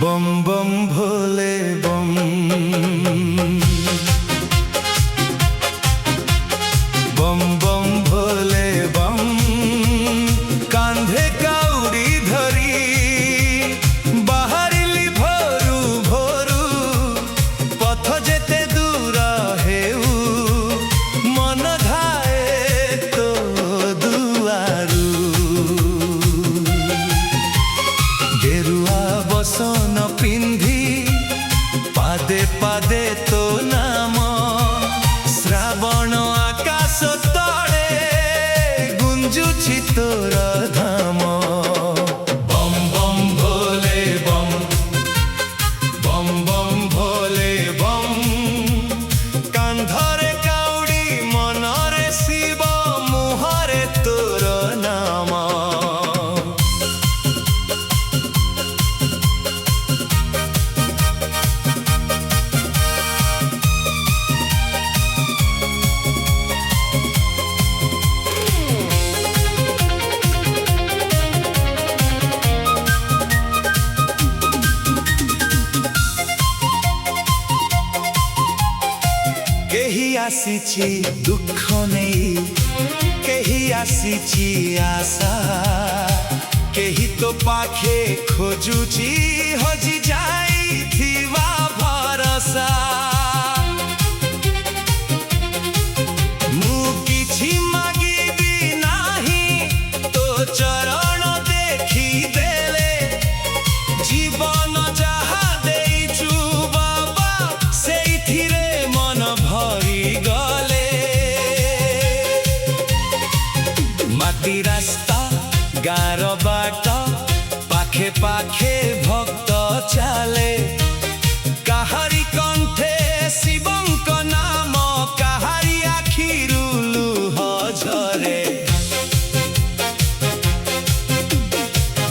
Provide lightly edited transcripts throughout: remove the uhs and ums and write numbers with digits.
बम बम भोले बम, बम बम भोले बम, कांधे काउड़ी धरी बाहरिली भोरु भोरु, पथ जेते दूर हेउ मन धाए तो दुआरु, गेरुआ बसन पिंधी पादे पादे तो नाम, श्रावण आकाश तले गुंजुछि तोर धाम। बम बम भोले बम, बम बम भोले बम, कांधरे काउड़ी मनरे शिव, मुहरे तोर नाम। केही आसीछि दुख नहीं, केही आसीछि आशा, केही तो पाखे खोजुछि हजि जाइथिबा भरसा। मु किछि मागिबि नाही तो चरण देखि देले, जीवन जहा देइछु बाबा सेइथिरे मन भरी गले। माटी रास्ता गार बाट पाखे पाखे भक्त चाले, काहारी कंठे शिवंक नाम, काहारी आखिरु लुह झरे।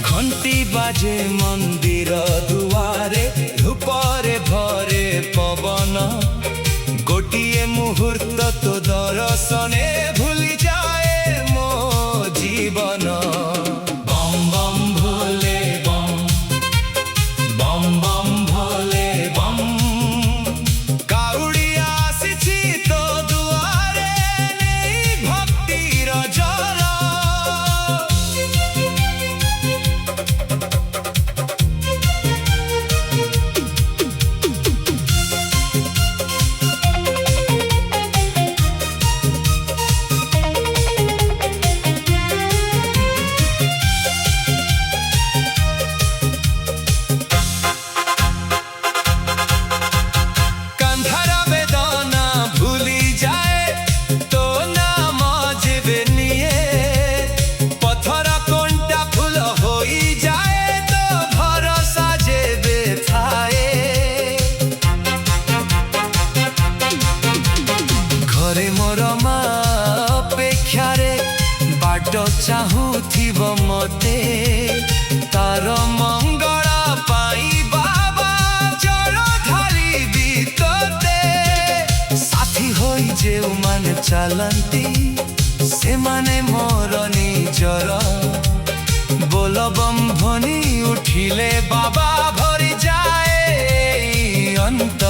घंटी बाजे मंदिर दुआरे, धूपरे भरे पवन, गोटिए मुहूर्त तो दर्शने भूली जाए मो जीवन। बम बम भोले बम, बम बम भोले बम, काउड़िया आसीछि तो दुआरे नेई भक्तिर जल। चाहूथिब मते तार मंगल पाई बाबा, जल ढालिबि तोते। साथी होई जेउ माने चलंती से माने मोर निजर, बोल बम ध्वनि उठिले बाबा भरी जाए अंत।